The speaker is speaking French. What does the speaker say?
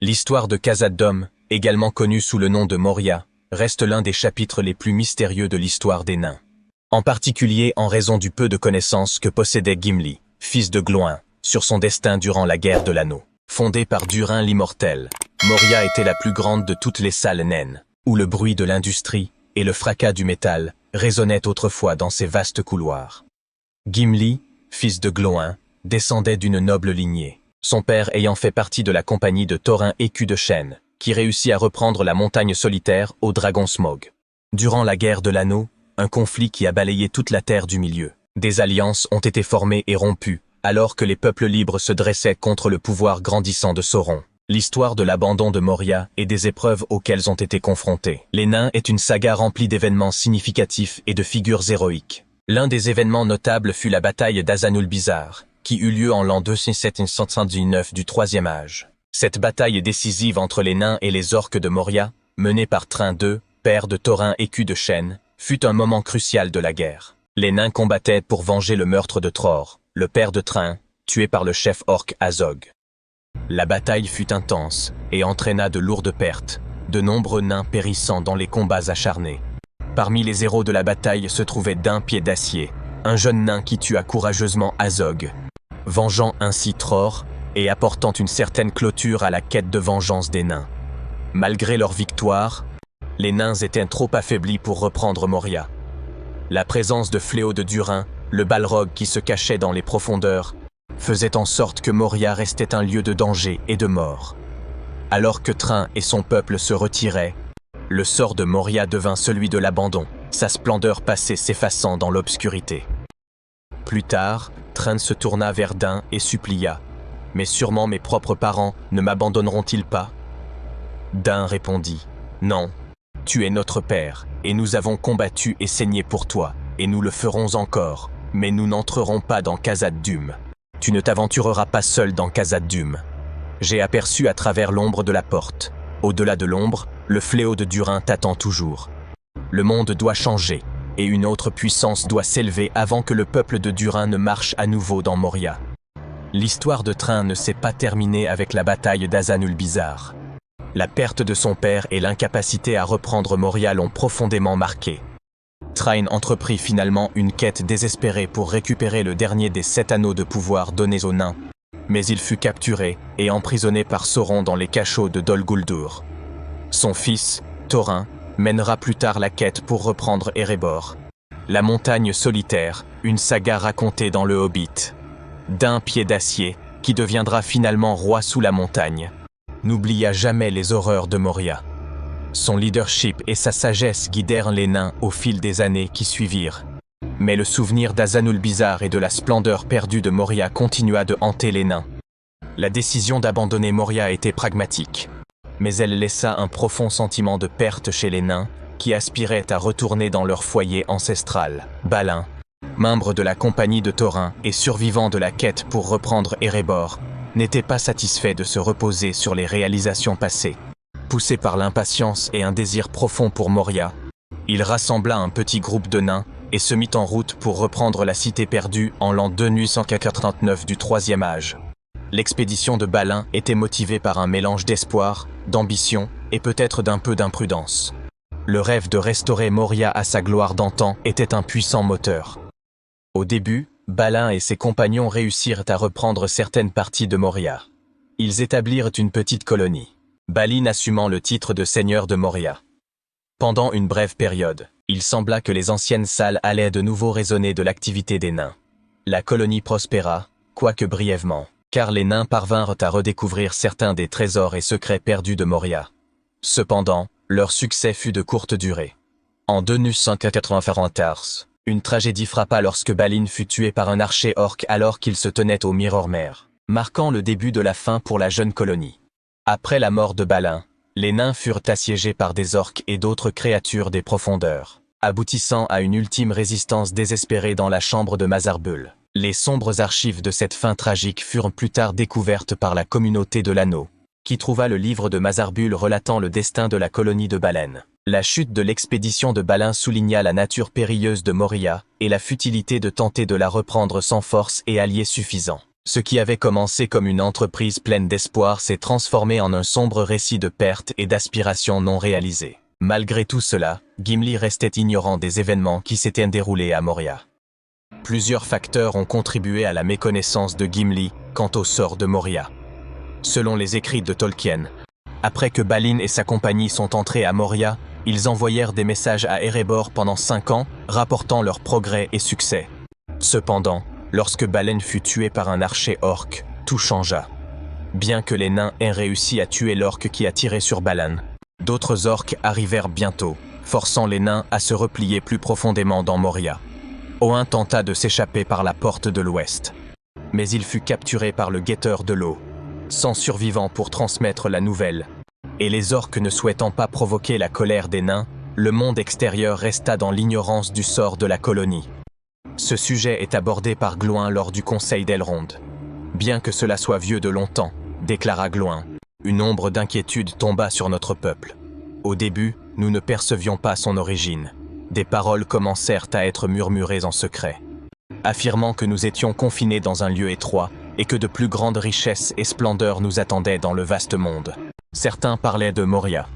L'histoire de Khazad-dûm, également connue sous le nom de Moria, reste l'un des chapitres les plus mystérieux de l'histoire des nains. En particulier en raison du peu de connaissances que possédait Gimli, fils de Glóin, sur son destin durant la guerre de l'anneau. Fondée par Durin l'Immortel, Moria était la plus grande de toutes les salles naines, où le bruit de l'industrie et le fracas du métal résonnaient autrefois dans ces vastes couloirs. Gimli, fils de Glóin, descendait d'une noble lignée, son père ayant fait partie de la compagnie de Thorin écu de Chêne, qui réussit à reprendre la montagne solitaire au dragon Smaug. Durant la guerre de l'anneau, un conflit qui a balayé toute la terre du milieu, des alliances ont été formées et rompues, alors que les peuples libres se dressaient contre le pouvoir grandissant de Sauron. L'histoire de l'abandon de Moria et des épreuves auxquelles ont été confrontés les nains est une saga remplie d'événements significatifs et de figures héroïques. L'un des événements notables fut la bataille d'Azanulbizar, qui eut lieu en l'an 2719 du Troisième Âge. Cette bataille décisive entre les nains et les orques de Moria, menée par Thrym II, père de Thorin écu de Chêne, fut un moment crucial de la guerre. Les nains combattaient pour venger le meurtre de Thror, le père de Thrym, tué par le chef orc Azog. La bataille fut intense et entraîna de lourdes pertes, de nombreux nains périssant dans les combats acharnés. Parmi les héros de la bataille se trouvait D'un Pied d'Acier, un jeune nain qui tua courageusement Azog, vengeant ainsi Thror et apportant une certaine clôture à la quête de vengeance des nains. Malgré leur victoire, les nains étaient trop affaiblis pour reprendre Moria. La présence de Fléau de Durin, le Balrog qui se cachait dans les profondeurs, faisait en sorte que Moria restait un lieu de danger et de mort. Alors que Thrym et son peuple se retiraient, le sort de Moria devint celui de l'abandon, sa splendeur passée s'effaçant dans l'obscurité. Plus tard, Thrym se tourna vers Dain et supplia « Mais sûrement mes propres parents ne m'abandonneront-ils pas ?» Dain répondit « Non, tu es notre père, et nous avons combattu et saigné pour toi, et nous le ferons encore, mais nous n'entrerons pas dans Khazad-dûm. Tu ne t'aventureras pas seul dans Khazad-dûm. J'ai aperçu à travers l'ombre de la porte. Au-delà de l'ombre, le fléau de Durin t'attend toujours. Le monde doit changer, et une autre puissance doit s'élever avant que le peuple de Durin ne marche à nouveau dans Moria. » L'histoire de Thrym ne s'est pas terminée avec la bataille d'Azanulbizar. La perte de son père et l'incapacité à reprendre Moria l'ont profondément marqué. Thrym entreprit finalement une quête désespérée pour récupérer le dernier des 7 anneaux de pouvoir donnés aux nains, mais il fut capturé et emprisonné par Sauron dans les cachots de Dol Guldur. Son fils, Thorin, mènera plus tard la quête pour reprendre Erebor. La montagne solitaire, une saga racontée dans le Hobbit. D'un Pied d'Acier, qui deviendra finalement roi sous la montagne, n'oublia jamais les horreurs de Moria. Son leadership et sa sagesse guidèrent les nains au fil des années qui suivirent. Mais le souvenir d'Azanulbizar et de la splendeur perdue de Moria continua de hanter les nains. La décision d'abandonner Moria était pragmatique, mais elle laissa un profond sentiment de perte chez les nains qui aspiraient à retourner dans leur foyer ancestral. Balin, membre de la compagnie de Thorin et survivant de la quête pour reprendre Erebor, n'était pas satisfait de se reposer sur les réalisations passées. Poussé par l'impatience et un désir profond pour Moria, il rassembla un petit groupe de nains et se mit en route pour reprendre la cité perdue en l'an 2889 du Troisième Âge. L'expédition de Balin était motivée par un mélange d'espoir, d'ambition et peut-être d'un peu d'imprudence. Le rêve de restaurer Moria à sa gloire d'antan était un puissant moteur. Au début, Balin et ses compagnons réussirent à reprendre certaines parties de Moria. Ils établirent une petite colonie, Balin assumant le titre de seigneur de Moria. Pendant une brève période, il sembla que les anciennes salles allaient de nouveau résonner de l'activité des nains. La colonie prospéra, quoique brièvement, car les nains parvinrent à redécouvrir certains des trésors et secrets perdus de Moria. Cependant, leur succès fut de courte durée. En 2194, une tragédie frappa lorsque Balin fut tué par un archer orc alors qu'il se tenait au Mirrormere, marquant le début de la fin pour la jeune colonie. Après la mort de Balin, les nains furent assiégés par des orques et d'autres créatures des profondeurs, aboutissant à une ultime résistance désespérée dans la chambre de Mazarbul. Les sombres archives de cette fin tragique furent plus tard découvertes par la communauté de l'Anneau, qui trouva le livre de Mazarbul relatant le destin de la colonie de Baleine. La chute de l'expédition de Balin souligna la nature périlleuse de Moria et la futilité de tenter de la reprendre sans force et alliés suffisants. Ce qui avait commencé comme une entreprise pleine d'espoir s'est transformé en un sombre récit de pertes et d'aspirations non réalisées. Malgré tout cela, Gimli restait ignorant des événements qui s'étaient déroulés à Moria. Plusieurs facteurs ont contribué à la méconnaissance de Gimli quant au sort de Moria. Selon les écrits de Tolkien, après que Balin et sa compagnie sont entrés à Moria, ils envoyèrent des messages à Erebor pendant 5 ans, rapportant leurs progrès et succès. Cependant, lorsque Balin fut tué par un archer orc, tout changea. Bien que les nains aient réussi à tuer l'orc qui a tiré sur Balin, d'autres orcs arrivèrent bientôt, forçant les nains à se replier plus profondément dans Moria. Oin tenta de s'échapper par la porte de l'ouest, mais il fut capturé par le guetteur de l'eau, sans survivant pour transmettre la nouvelle. Et les orques ne souhaitant pas provoquer la colère des nains, le monde extérieur resta dans l'ignorance du sort de la colonie. Ce sujet est abordé par Gloin lors du Conseil d'Elrond. Bien que cela soit vieux de longtemps, déclara Gloin, une ombre d'inquiétude tomba sur notre peuple. Au début, nous ne percevions pas son origine. Des paroles commencèrent à être murmurées en secret, affirmant que nous étions confinés dans un lieu étroit et que de plus grandes richesses et splendeurs nous attendaient dans le vaste monde. Certains parlaient de Moria.